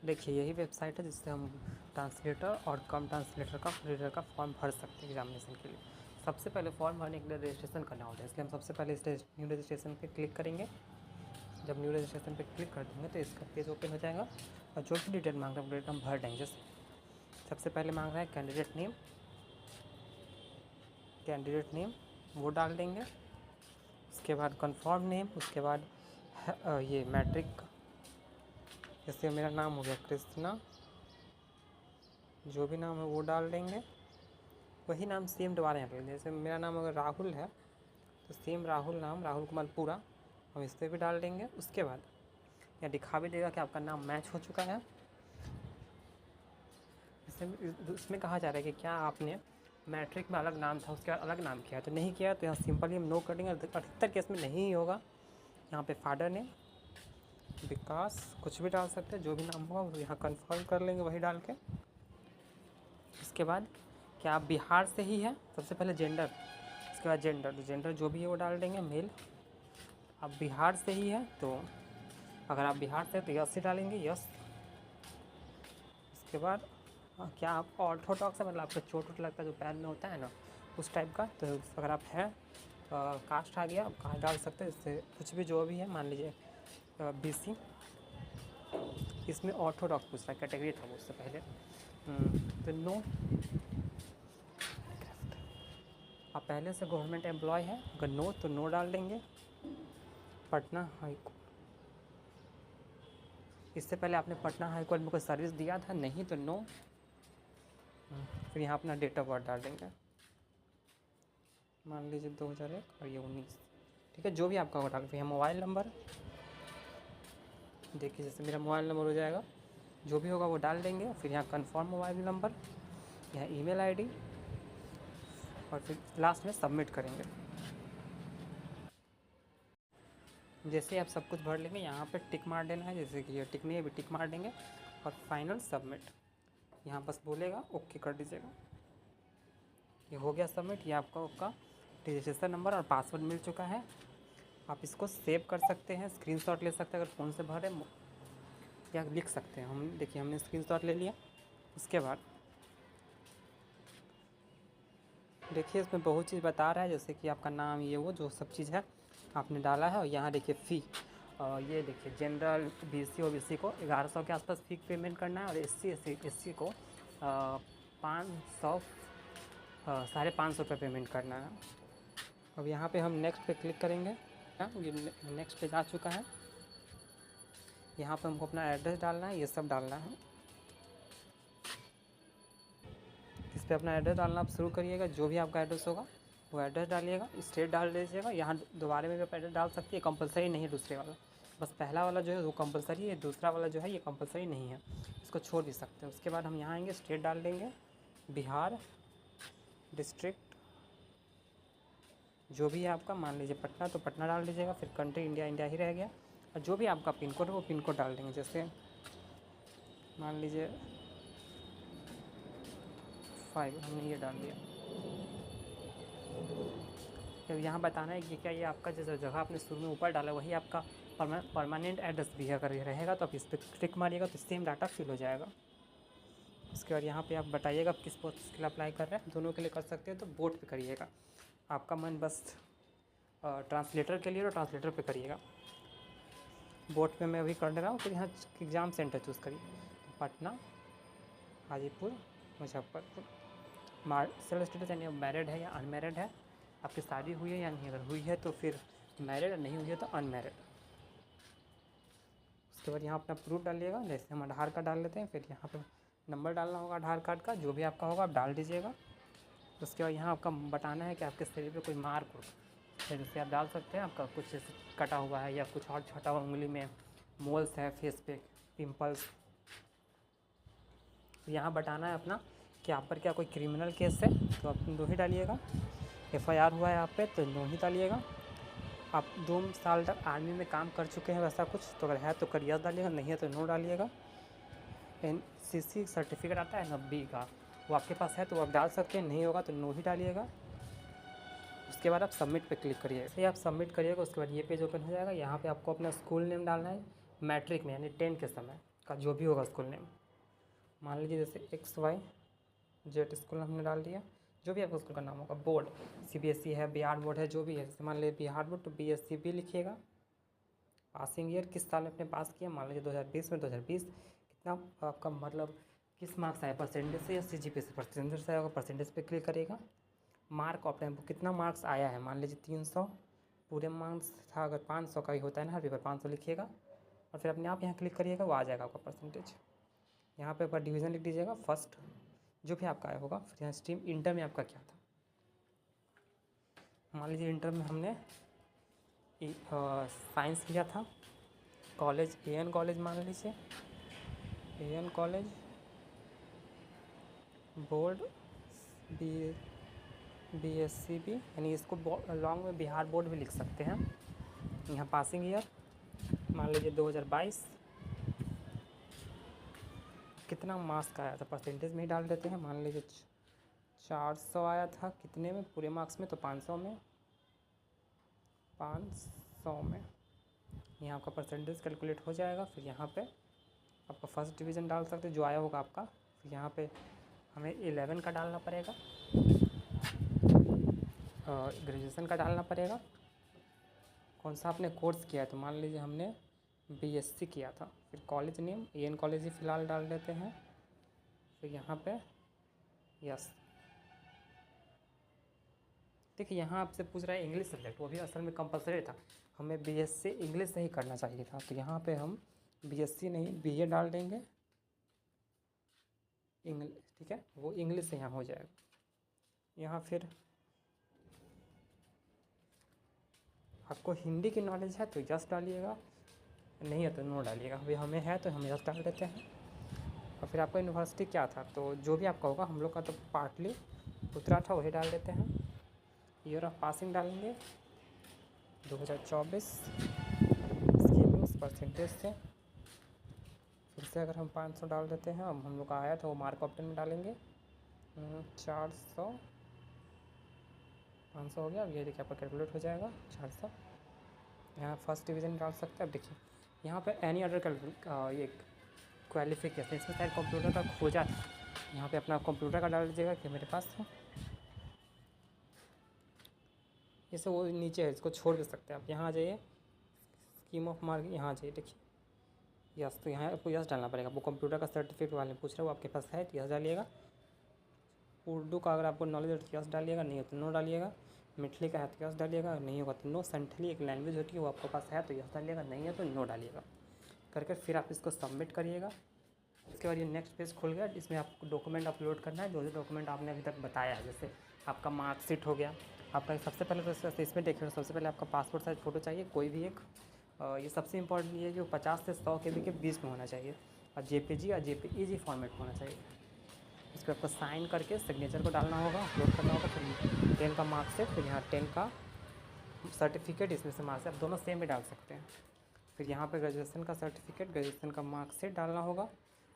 देखिए यही वेबसाइट है जिससे हम ट्रांसलेटर और कम ट्रांसलेटर का रीडर का फॉर्म भर सकते हैं एग्जामिनेशन के लिए। सबसे पहले फॉर्म भरने के लिए रजिस्ट्रेशन करना होता है, इसलिए हम सबसे पहले इस न्यू रजिस्ट्रेशन पे क्लिक करेंगे। जब न्यू रजिस्ट्रेशन पे क्लिक कर देंगे तो इसका पेज ओपन हो जाएगा और जो भी डिटेल मांग रहा है वो हम भर देंगे। जैसे सबसे पहले मांग रहा है कैंडिडेट नेम वो डाल देंगे। उसके बाद कन्फर्म नेम, उसके बाद ये मैट्रिक, जैसे मेरा नाम हो गया कृष्णा, जो भी नाम है वो डाल देंगे। वही नाम सेम दोबारा यहाँ पर, जैसे मेरा नाम अगर राहुल है तो सेम राहुल नाम, राहुल कुमार पूरा, हम इस पर भी डाल देंगे। उसके बाद यहाँ दिखा भी देगा कि आपका नाम मैच हो चुका है। इसमें कहा जा रहा है कि क्या आपने मैट्रिक में अलग नाम था उसके बाद अलग नाम किया, तो नहीं किया तो यहाँ सिंपली हम नो कर देंगे। अधिकतर केस में नहीं होगा। यहाँ पे फादर नेम विकास कुछ भी डाल सकते हैं, जो भी नाम होगा वो यहाँ कन्फर्म कर लेंगे वही डाल के। इसके बाद क्या आप बिहार से ही है, सबसे पहले जेंडर, उसके बाद जेंडर जो भी है वो डाल देंगे मेल। आप बिहार से ही है तो अगर आप बिहार से तो यस ही डालेंगे, यस। इसके बाद क्या आप ऑर्थोडॉक्स है, मतलब आपको चोट वोट लगता है जो पैर में होता है ना उस टाइप का, तो अगर आप हैं कास्ट आ गया, आप कास्ट डाल सकते हैं। इससे कुछ भी जो भी है, मान लीजिए BC, इसमें ऑर्थोडॉक्स पूछ रहा है, कैटेगरी था वो उससे पहले, तो नो। आप पहले से गवर्नमेंट एम्प्लॉय है, अगर नो तो नो डाल देंगे। पटना हाई कोर्ट, इससे पहले आपने पटना हाई कोर्ट में कोई सर्विस दिया था, नहीं तो नो। फिर यहाँ अपना डेट ऑफ बर्थ डाल देंगे, मान लीजिए 2001 और ये 19, ठीक है, जो भी आपका होगा डाल। फिर यहाँ मोबाइल नंबर, देखिए जैसे मेरा मोबाइल नंबर हो जाएगा, जो भी होगा वो डाल देंगे। फिर यहाँ कन्फर्म मोबाइल नंबर, यहाँ ईमेल आईडी, और फिर लास्ट में सबमिट करेंगे। जैसे आप सब कुछ भर लेंगे यहाँ पे टिक मार देना है, जैसे कि ये टिक नहीं है, अभी टिक मार देंगे और फाइनल सबमिट, यहाँ बस बोलेगा ओके कर दीजिएगा। ये हो गया सबमिट। ये आपका रजिस्ट्रेशन नंबर और पासवर्ड मिल चुका है। आप इसको सेव कर सकते हैं, स्क्रीनशॉट ले सकते हैं अगर फ़ोन से भरे, या लिख सकते हैं। हम देखिए हमने स्क्रीनशॉट ले लिया। उसके बाद देखिए इसमें बहुत चीज़ बता रहा है, जैसे कि आपका नाम, ये वो जो सब चीज़ है आपने डाला है। और यहाँ देखिए फ़ी, ये देखिए जनरल BC OBC को 1100 के आसपास फ़ी पेमेंट करना है, और SC को 500 ₹550 पेमेंट करना है। अब यहाँ पे हम नेक्स्ट पे क्लिक करेंगे। ये नेक्स्ट पे जा चुका है। यहाँ पे हमको अपना एड्रेस डालना है, ये सब डालना है। इस पर अपना एड्रेस डालना आप शुरू करिएगा, जो भी आपका एड्रेस होगा वो एड्रेस डालिएगा, स्टेट डाल दीजिएगा। यहाँ दोबारा में भी आप एड्रेस डाल सकती है, कंपलसरी नहीं है दूसरे वाला, बस पहला वाला जो है वो कंपलसरी है, दूसरा वाला जो है ये कंपलसरी नहीं है, इसको छोड़ भी सकते हैं। उसके बाद हम यहाँ आएंगे, स्टेट डाल देंगे बिहार, डिस्ट्रिक्ट जो भी है आपका, मान लीजिए पटना तो पटना डाल दीजिएगा। फिर कंट्री इंडिया ही रह गया, और जो भी आपका पिन कोड है वो पिन कोड डाल देंगे। जैसे मान लीजिए 5, हमने ये डाल दिया। जब यहाँ बताना है कि क्या ये आपका जैसा जगह आपने शुरू में ऊपर डाला वही आपका परमानेंट एड्रेस भी अगर ये रहेगा तो आप इस पर क्लिक मारिएगा तो सेम डाटा फिल हो जाएगा। उसके बाद यहाँ पे आप बताइएगा आप किस पोस्ट के लिए अप्लाई कर रहे हैं, दोनों के लिए कर सकते हैं तो बोर्ड पे करिएगा। आपका मन बस ट्रांसलेटर के लिए तो ट्रांसलेटर पे करिएगा। बोर्ड पे मैं अभी कर दे रहा हूँ। फिर यहाँ एग्ज़ाम सेंटर चूज़ करिए, पटना, हाजीपुर, मुजफ्फरपुर। सेल्फ स्टेटस यानी मैरिड है या अनमैरिड है, आपकी शादी हुई है या नहीं, अगर हुई है तो फिर मैरिड, नहीं हुई है तो अनमैरिड। उसके बाद यहाँ अपना प्रूफ डालिएगा, जैसे हम आधार कार्ड डाल लेते हैं। फिर यहाँ पर नंबर डालना होगा आधार कार्ड का, जो भी आपका होगा आप डाल दीजिएगा। उसके बाद यहाँ आपका बताना है कि आपके शरीर पे कोई मार्क हो, जैसे आप डाल सकते हैं आपका कुछ जैसे कटा हुआ है या कुछ और छोटा हुआ, उंगली में मोल्स है, फेस पे पिंपल्स। यहाँ बताना है अपना कि आप पर क्या कोई क्रिमिनल केस है तो आप नो ही डालिएगा, FIR हुआ है आप पे तो नो ही डालिएगा। आप 2 साल तक आर्मी में काम कर चुके हैं वैसा कुछ तो अगर है तो कर यस डालिएगा, नहीं है तो नो डालिएगा। NCC सर्टिफिकेट आता है 90 का, वो आपके पास है तो आप डाल सकते हैं, नहीं होगा तो नो ही डालिएगा। उसके बाद आप सबमिट पे क्लिक करिएगा। फिर आप सबमिट करिएगा, उसके बाद ये पेज ओपन हो जाएगा। यहाँ पे आपको अपना स्कूल नेम डालना है, मैट्रिक में यानी 10 के समय। का जो भी होगा स्कूल नेम, मान लीजिए जैसे XYZ स्कूल हमने डाल दिया, जो भी आपका स्कूल का नाम होगा। बोर्ड CBSE है, बिहार बोर्ड है, जो भी है, जैसे मान लीजिए बिहार बोर्ड तो BSCB लिखिएगा। पासिंग ईयर किस साल में आपने पास किया, मान लीजिए 2020 में, 2020 कितना आपका मतलब किस मार्क्स आया, परसेंटेज से या CGPA से, परसेंटेज से आएगा, परसेंटेज पे क्लिक करिएगा। मार्क ऑफ टाइम कितना मार्क्स आया है, मान लीजिए 300 पूरे मार्क्स था, अगर 500 का ही होता है ना हर पेपर, 500 लिखिएगा और फिर अपने आप यहाँ क्लिक करिएगा, वो आ जाएगा आपका परसेंटेज। यहाँ पे आपका डिवीज़न लिख दीजिएगा फर्स्ट, जो भी आपका आया होगा। फिर यहाँ स्ट्रीम, इंटर में आपका क्या था, मान लीजिए इंटर में हमने साइंस लिया था। कॉलेज AN कॉलेज मान लीजिए, AN कॉलेज, बोर्ड BSCB, यानी इसको लॉन्ग में बिहार बोर्ड भी लिख सकते हैं। यहाँ पासिंग ईयर मान लीजिए 2022, कितना मार्क्स का आया था, परसेंटेज में ही डाल देते हैं। मान लीजिए 400 आया था, कितने में, पूरे मार्क्स में, तो 500 में, 500 में यहाँ आपका परसेंटेज कैलकुलेट हो जाएगा। फिर यहाँ पे आपका फर्स्ट डिवीज़न डाल सकते हैं जो आया होगा आपका। फिर यहाँ पे हमें 11 का डालना पड़ेगा, ग्रेजुएशन का डालना पड़ेगा, कौन सा आपने कोर्स किया है, तो मान लीजिए हमने BSc किया था। फिर कॉलेज नेम AN कॉलेज ही फ़िलहाल डाल देते हैं। फिर यहाँ पे यस, देखिए यहाँ आपसे पूछ रहा है इंग्लिश सब्जेक्ट, वो भी असल में कंपलसरी था, हमें BSc इंग्लिश से ही करना चाहिए था, तो यहाँ पे हम BSc नहीं BA डाल देंगे इंग्लिश, ठीक है, वो इंग्लिश से यहाँ हो जाएगा। यहाँ फिर आपको हिंदी की नॉलेज है तो यस डालिएगा, नहीं है तो नो डालिएगा। अभी हमें है तो हम यस डाल देते हैं। और फिर आपका यूनिवर्सिटी क्या था, तो जो भी आपका होगा, हम लोग का तो पार्टली उत्तरा था, वही डाल देते हैं। ईयर ऑफ पासिंग डालेंगे 2024, इसकी मीन्स परसेंटेज से। फिर से अगर हम 500 डाल देते हैं, अब हम लोग का आया था वो मार्क ऑफ 10 में डालेंगे 400, 500 हो गया। अब ये देखिए आपका कैलकुलेट हो जाएगा 400। यहाँ फर्स्ट डिवीज़न डाल सकते हैं। अब देखिए यहाँ पे एनी अदर ये क्वालिफिकेशन, इसमें शायद कंप्यूटर का खोजा था, यहाँ पे अपना कंप्यूटर का डाल दीजिएगा कि मेरे पास है। जैसे वो नीचे है, इसको छोड़ भी सकते हैं आप। यहाँ आ जाइए, स्कीम ऑफ मार्क, यहाँ आ जाइए, देखिए यस, तो यहाँ आपको यस डालना पड़ेगा। वो कंप्यूटर का सर्टिफिकेट वाले पूछ रहे हो, आपके पास है तो यस डालिएगा। उर्दू का अगर आपको नॉलेज हो तो यस डालिएगा, नहीं हो तो नो डालिएगा। मिथली का है तो यस डालिएगा, नहीं होगा तो नो। संथली एक लैंग्वेज होती है, वो आपके पास है तो यस डालिएगा, नहीं है तो नो डालिएगा। करके फिर आप इसको सबमिट करिएगा। इसके बाद ये नेक्स्ट पेज खुल गया, इसमें आपको डॉक्यूमेंट अपलोड करना है, जो जो डॉक्यूमेंट आपने अभी तक बताया है। जैसे आपका मार्कशीट हो गया, आपका सबसे पहले तो इसमें देखिए, सबसे पहले आपका पासपोर्ट साइज़ फ़ोटो चाहिए, कोई भी एक। ये सबसे इंपॉर्टेंट ये है कि वो 50 से 100 KB के बीच में होना चाहिए, और JPG या JPEG फॉर्मेट होना चाहिए। इस पर आपको साइन करके सिग्नेचर को डालना होगा, अपलोड करना होगा। फिर 10 का मार्कशीट, फिर यहाँ 10 का सर्टिफिकेट, इसमें से मार्कशीट आप दोनों सेम भी डाल सकते हैं। फिर यहाँ पे ग्रेजुएशन का सर्टिफिकेट, ग्रेजुएशन का मार्कशीट डालना होगा।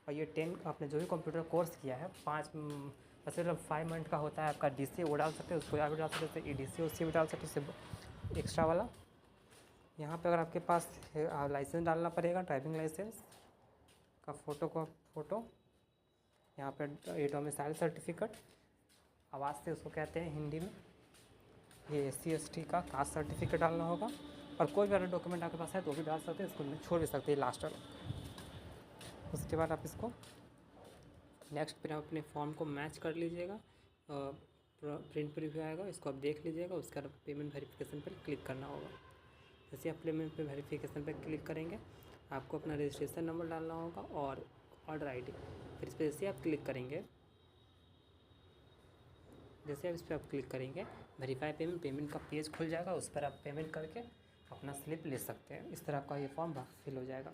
और ये 10 आपने जो भी कंप्यूटर कोर्स किया है, 5 मंथ का होता है आपका DC, वो डाल सकते हैं, उसको भी डाल सकते हैं, EDC उससे भी डाल सकते हैं, उससे एक्स्ट्रा वाला। यहाँ पे अगर आपके पास लाइसेंस डालना पड़ेगा, ड्राइविंग लाइसेंस का फ़ोटो। यहाँ पे ये डोमिसाइल सर्टिफिकेट, आवाज़ से उसको कहते हैं हिंदी में। ये SC ST का कास्ट सर्टिफिकेट डालना होगा। और कोई भी अगर डॉक्यूमेंट आपके पास है तो वो भी डाल सकते हैं, इसको छोड़ भी सकते हैं लास्ट वाला। उसके बाद आप इसको नेक्स्ट पर आप अपने फॉर्म को मैच कर लीजिएगा, प्रिंट प्रीव्यू आएगा, इसको आप देख लीजिएगा। उसके बाद पेमेंट वेरिफिकेशन पर क्लिक करना होगा। जैसे आप पेमेंट पे वेरिफिकेशन पर क्लिक करेंगे, आपको अपना रजिस्ट्रेशन नंबर डालना होगा और ऑर्डर ID। फिर इस पर जैसे आप क्लिक करेंगे, जैसे आप इस पर आप क्लिक करेंगे, वेरीफाई पेमेंट का पेज खुल जाएगा, उस पर आप पेमेंट करके अपना स्लिप ले सकते हैं। इस तरह आपका ये फॉर्म फिल हो जाएगा।